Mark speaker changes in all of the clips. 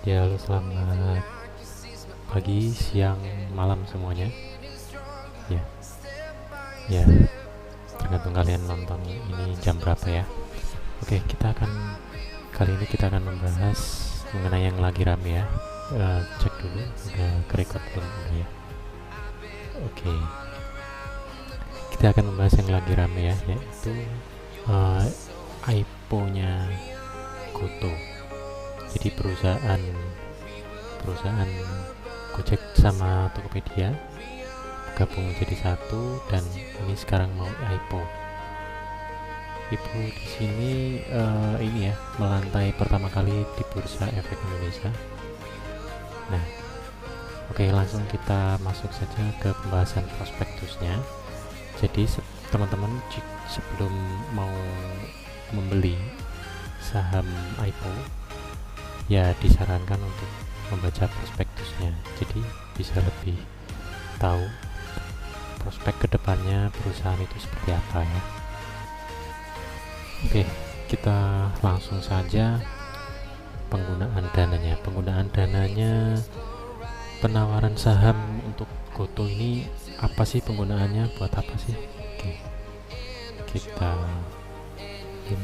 Speaker 1: Ya, halo, selamat pagi, siang, malam semuanya. Ya, ya, tergantung kalian nonton ini jam berapa ya. Oke, kali ini kita akan membahas mengenai yang lagi rame ya. Cek dulu, udah kerekod belum? Udah ya. Oke, kita akan membahas yang lagi rame ya, yaitu uh, IPO-nya Goto. Jadi perusahaan Gojek sama Tokopedia gabung menjadi satu dan ini sekarang mau IPO. IPO di sini ini ya, melantai pertama kali di Bursa Efek Indonesia. Nah, oke, langsung kita masuk saja ke pembahasan prospektusnya. Jadi teman-teman sebelum mau membeli saham IPO ya disarankan untuk membaca prospektusnya. Jadi bisa lebih tahu prospek kedepannya perusahaan itu seperti apa ya. Oke, kita langsung saja penggunaan dananya. Penawaran saham untuk Goto ini apa sih penggunaannya, buat apa sih? Oke, kita 5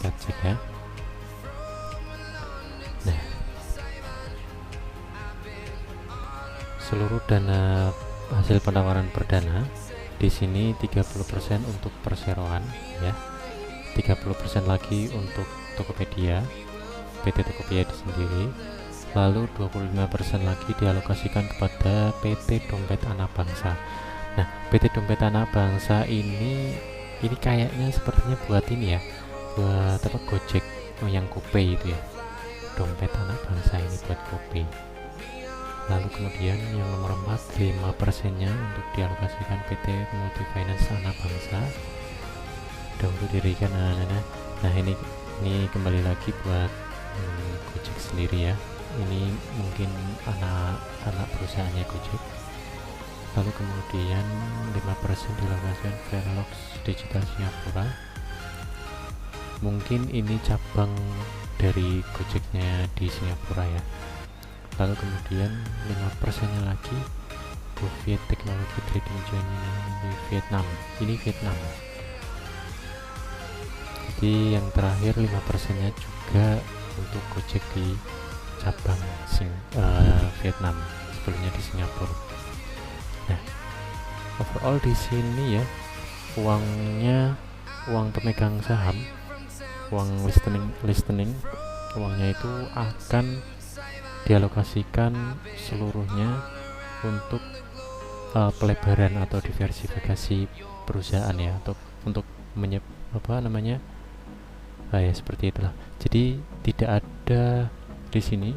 Speaker 1: kita cek ya. Nah, seluruh dana hasil penawaran perdana di sini 30% untuk perseroan ya, 30% lagi untuk Tokopedia, PT Tokopedia sendiri, lalu 25% lagi dialokasikan kepada PT Dompet Anak Bangsa. Nah, PT Dompet Anak Bangsa ini kayaknya sepertinya buat ini ya, buat apa, Gojek yang GoPay itu ya. Dompet Anak Bangsa ini buat GoPay. Lalu kemudian yang nomor 4, 5%-nya untuk dialokasikan PT Multifinance Anak Bangsa dahulu didirikan. Nah, ini kembali lagi buat Gojek sendiri ya. Ini mungkin anak perusahaannya Gojek. Lalu kemudian 5% dialokasikan Velox Digital Singapura. Mungkin ini cabang dari Gojeknya di Singapura ya. Lalu kemudian 5%-nya lagi GoViet Technology Trading Joint di Vietnam. Ini Vietnam. Jadi yang terakhir 5%-nya juga untuk Gojek di cabang Vietnam, sebelumnya di Singapura. Nah, overall di sini ya, uang pemegang saham, uang listening, uangnya itu akan dialokasikan seluruhnya untuk pelebaran atau diversifikasi perusahaan ya, untuk ya seperti itulah. Jadi tidak ada di sini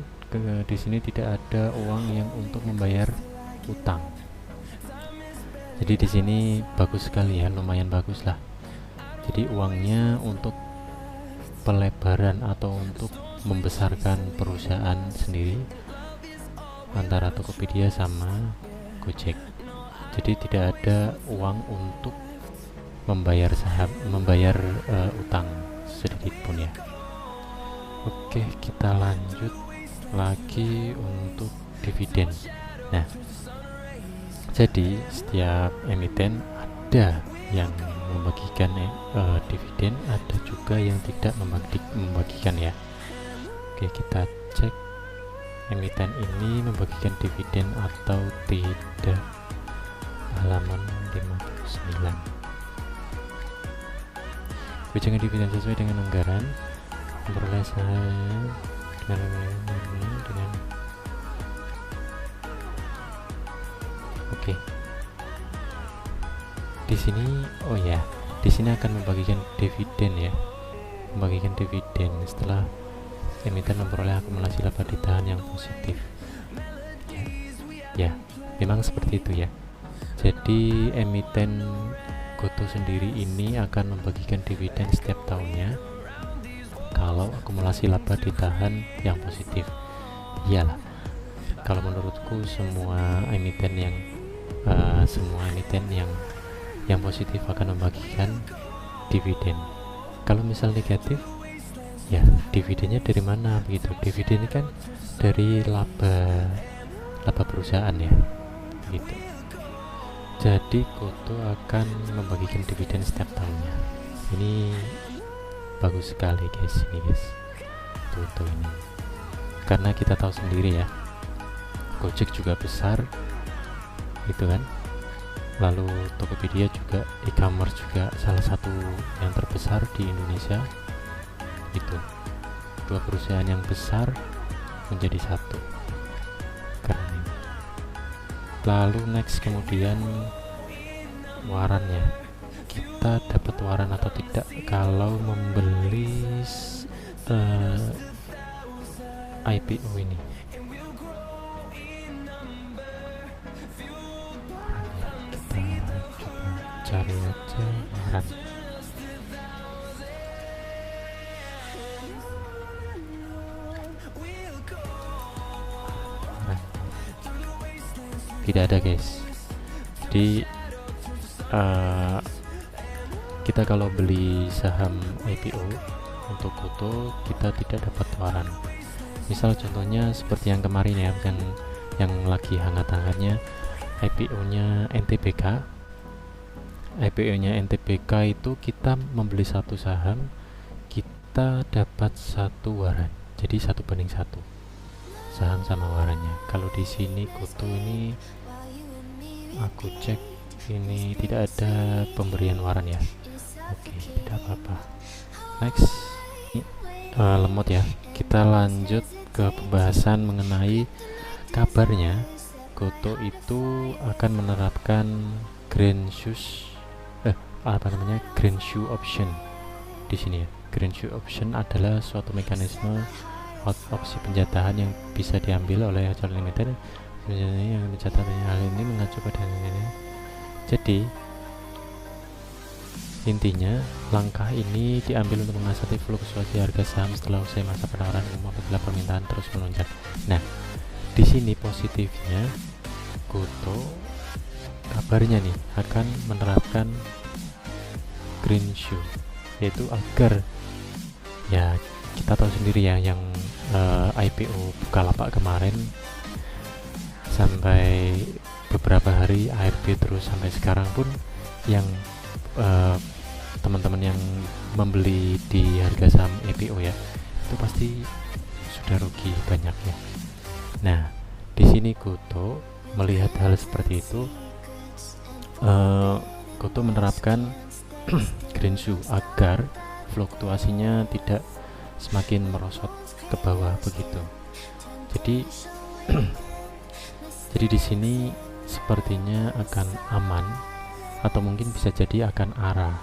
Speaker 1: tidak ada uang yang untuk membayar utang. Jadi di sini bagus sekali ya, lumayan bagus lah. Jadi uangnya untuk pelebaran atau untuk membesarkan perusahaan sendiri antara Tokopedia sama Gojek. Jadi tidak ada uang untuk membayar utang sedikit pun ya. Oke, kita lanjut lagi untuk dividen. Nah, jadi setiap emiten ada yang membagikan dividen, ada juga yang tidak membagikan ya. Oke, kita cek emiten ini membagikan dividen atau tidak. Halaman 59. Kebijakan dividen sesuai dengan anggaran, memperoleh saham dengan oke. Di sini akan membagikan dividen setelah emiten memperoleh akumulasi laba ditahan yang positif. Ya, memang seperti itu ya. Jadi emiten Goto sendiri ini akan membagikan dividen setiap tahunnya kalau akumulasi laba ditahan yang positif. Iyalah, kalau menurutku semua emiten yang positif akan membagikan dividen. Kalau misal negatif Ya, dividennya dari mana begitu? Dividen ini kan dari laba perusahaan ya, gitu. Jadi Goto akan membagikan dividen setiap tahunnya. Ini bagus sekali guys, ini guys. Goto ini. Karena kita tahu sendiri ya, Gojek juga besar, gitu kan. Lalu Tokopedia juga e-commerce juga salah satu yang terbesar di Indonesia. Itu dua perusahaan yang besar menjadi satu. Keren ini. Lalu next kemudian warannya, kita dapat waran atau tidak kalau membeli IPO ini. Kita coba cari aja waran. Tidak ada guys. Jadi kita kalau beli saham IPO untuk Goto kita tidak dapat waran. Misal contohnya seperti yang kemarin ya, yang lagi hangat-hangatnya IPO-nya NTBK. IPO-nya NTBK itu kita membeli satu saham, kita dapat satu waran. Jadi 1:1 saham sama warannya. Kalau di sini Goto ini aku cek ini tidak ada pemberian waran ya. Oke, tidak apa-apa. Next, lemot ya. Kita lanjut ke pembahasan mengenai kabarnya Goto itu akan menerapkan green shoe option di sini ya. Green shoe option adalah suatu mekanisme opsi penjatahan yang bisa diambil oleh calon emiten yang mencatatnya. Hal ini mengacu pada ini. Jadi intinya langkah ini diambil untuk mengasati fluktuasi harga saham setelah usai masa penawaran umum apabila permintaan terus melonjak. Nah, di sini positifnya Goto kabarnya nih akan menerapkan green shoe, yaitu agar ya kita tahu sendiri ya yang IPO Bukalapak kemarin sampai beberapa hari ARB terus sampai sekarang pun yang teman-teman yang membeli di harga saham IPO ya itu pasti sudah rugi banyak ya. Nah, di sini Goto melihat hal seperti itu, Goto menerapkan green shoe agar fluktuasinya tidak semakin merosot ke bawah begitu. Jadi di sini sepertinya akan aman atau mungkin bisa jadi akan arah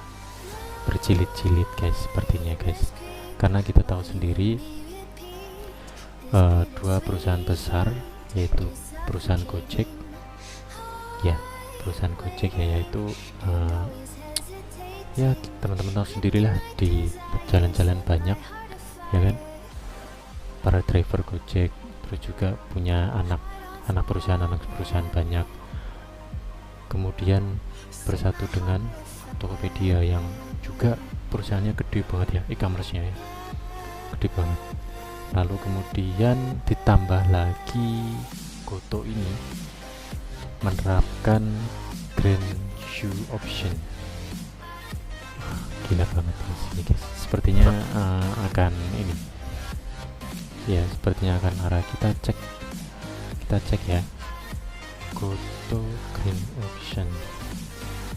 Speaker 1: berjilid-jilid guys, sepertinya guys. Karena kita tahu sendiri dua perusahaan besar yaitu perusahaan Gojek ya, yaitu ya teman-teman tahu sendirilah di jalan-jalan banyak ya kan, para driver Gojek terus juga punya anak perusahaan banyak, kemudian bersatu dengan Tokopedia yang juga perusahaannya gede banget ya, e-commerce-nya ya gede banget. Lalu kemudian ditambah lagi Goto ini menerapkan green shoe option. Gila banget guys ini guys. Sepertinya akan ini ya, sepertinya akan arah. Kita cek ya, Goto green option.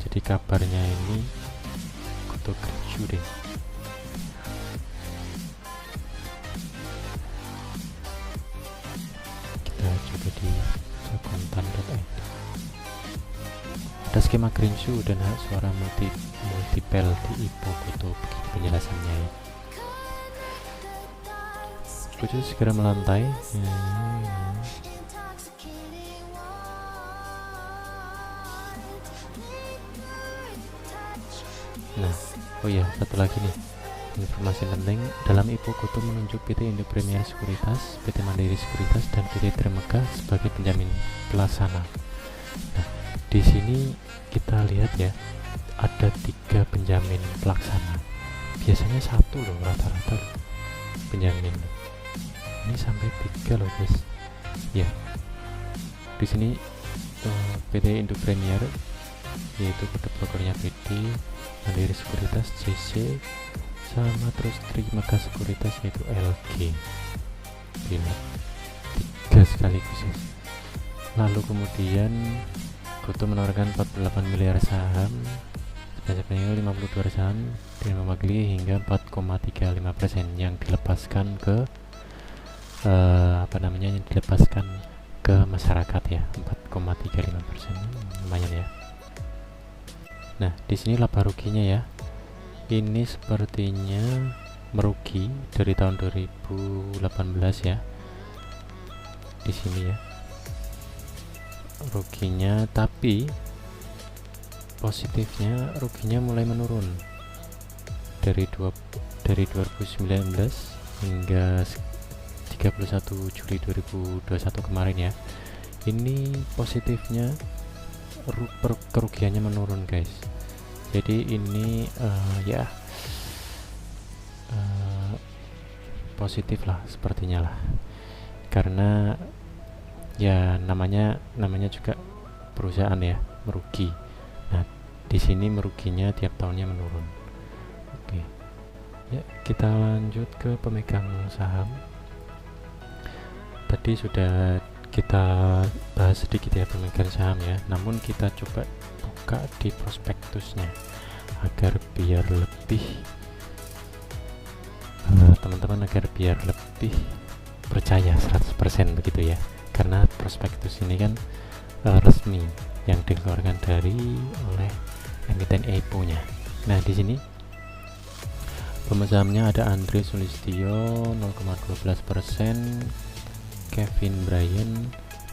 Speaker 1: Jadi kabarnya ini Goto green shoe deh. Kita coba di sakontan.id. Ada skema green shoe dan hak suara multipel di IPO Goto, begitu penjelasannya ya. Goto segera melantai. Nah, oh ya, satu lagi nih informasi penting. Dalam IPO Goto menunjuk PT Indo Premier Sekuritas, PT Mandiri Sekuritas, dan PT Trimegah sebagai penjamin pelaksana. Nah, di sini kita lihat ya, ada 3 penjamin pelaksana. Biasanya 1 loh rata-rata. penjamin. Ini sampai 3 loh guys ya. Di sini PT Indo Premier, yaitu kode brokernya PD, Mandiri Sekuritas JC, sama terus Trimegah Sekuritas yaitu LG. Gila, 3 sekaligus ya. Lalu kemudian Goto menawarkan 48 miliar saham, sebanyak 52 saham dengan mewakili hingga 4,35% yang dilepaskan ke yang dilepaskan ke masyarakat ya. 4,35% lumayan ya. Nah, di sini laba ruginya ya. Ini sepertinya merugi dari tahun 2018 ya. Di sini ya. Ruginya, tapi positifnya ruginya mulai menurun dari 2019 hingga 31 Juli 2021 kemarin ya. Ini positifnya kerugiannya menurun guys. Jadi ini positif lah sepertinya lah, karena ya namanya juga perusahaan ya, merugi. Nah, di sini meruginya tiap tahunnya menurun. Oke. Ya, kita lanjut ke pemegang saham. Tadi sudah kita bahas sedikit ya pemegang saham ya, namun kita coba buka di prospektusnya agar biar lebih teman-teman agar biar lebih percaya 100% begitu ya, karena prospektus ini kan resmi yang dikeluarkan oleh emiten EIPO-nya. Nah, di sini pemegang sahamnya ada Andre Sulistyo 0,12%, Kevin Bryan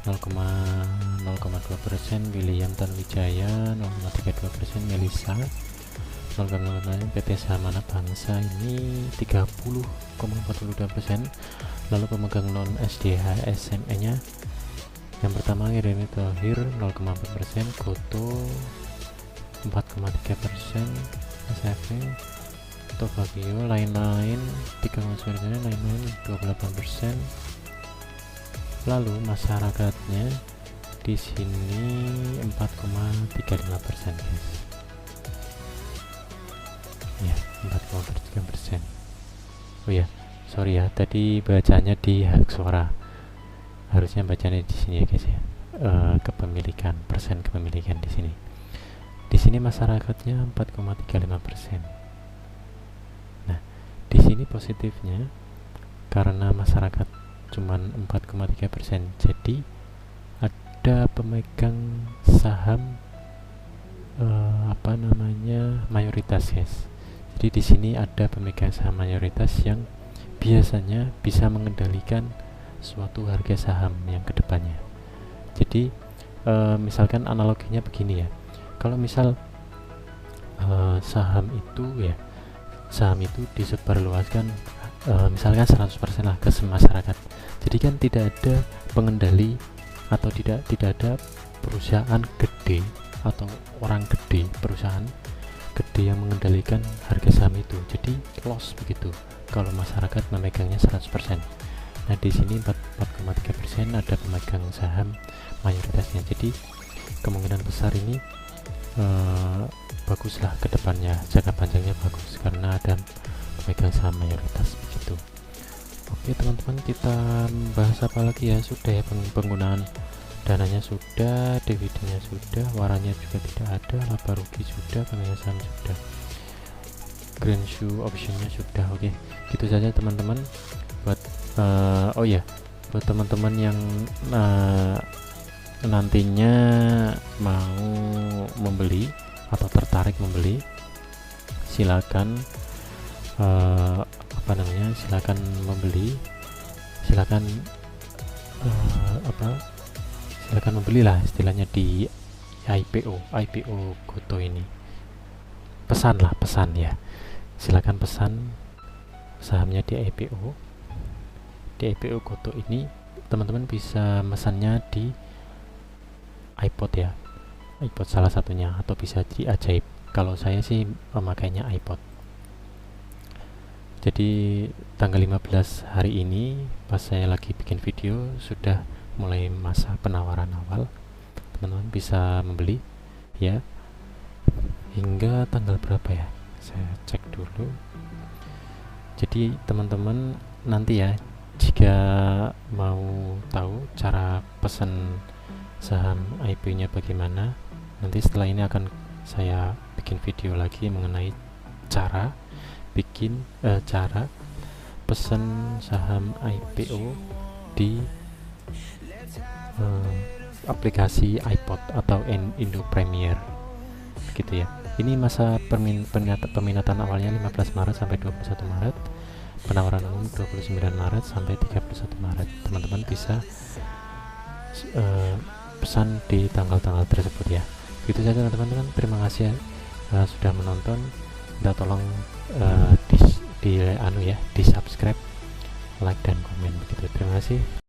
Speaker 1: 0,02%, William Tanwijaya 0,32%, Melissa 0,05%, PT Samana Bangsa ini 30,42%. Lalu pemegang non SDH SME nya yang pertama Reni Thohir 0,4%, Goto 4,3%, SFV, Tobagio lain-lain 3,9%, lain-lain 28%. Lalu masyarakatnya di sini 4,35% guys. Ya, 4,3%. Oh ya, sorry ya, tadi bacanya di hak suara. Harusnya bacanya di sini ya guys ya. Kepemilikan, persen kepemilikan di sini. Di sini masyarakatnya 4,35%. Nah, di sini positifnya karena masyarakat cuman 4,3%, jadi ada pemegang saham mayoritas guys. Jadi di sini ada pemegang saham mayoritas yang biasanya bisa mengendalikan suatu harga saham yang kedepannya. Jadi misalkan analoginya begini ya, kalau misal saham itu disebarluaskan misalkan 100% lah ke masyarakat. Jadi kan tidak ada pengendali atau tidak ada perusahaan gede atau orang gede, perusahaan gede yang mengendalikan harga saham itu. Jadi loss begitu kalau masyarakat memegangnya 100%. Nah, di sini 4,3% ada pemegang saham mayoritasnya. Jadi kemungkinan besar ini baguslah ke depannya, jangka panjangnya bagus karena ada pemegang saham mayoritas begitu. Oke teman-teman, kita bahas apa lagi ya? Sudah ya, penggunaan dananya sudah, dividennya sudah, waranya juga tidak ada, laba rugi sudah, pemegang saham sudah, green shoe optionnya sudah. Oke, gitu saja teman-teman. Buat buat teman-teman yang nantinya mau membeli atau tertarik membeli, silakan silakan membeli, silakan membelilah istilahnya di IPO Goto ini. Pesan ya, silakan pesan sahamnya di IPO Goto ini. Teman-teman bisa mesannya di iPod ya, iPod salah satunya, atau bisa di Ajaib. Kalau saya sih memakainya iPod. Jadi tanggal 15 hari ini pas saya lagi bikin video sudah mulai masa penawaran awal. Teman-teman bisa membeli ya hingga tanggal berapa ya, saya cek dulu. Jadi teman-teman nanti ya, jika mau tahu cara pesan saham IP nya bagaimana, nanti setelah ini akan saya bikin video lagi mengenai cara cara pesan saham IPO di aplikasi iPod atau Indo Premier gitu ya. Ini masa peminatan awalnya 15 Maret sampai 21 Maret, penawaran umum 29 Maret sampai 31 Maret. Teman-teman bisa pesan di tanggal-tanggal tersebut ya. Itu saja teman-teman, terima kasih sudah menonton. Minta tolong di subscribe, like dan komen begitu. Terima kasih.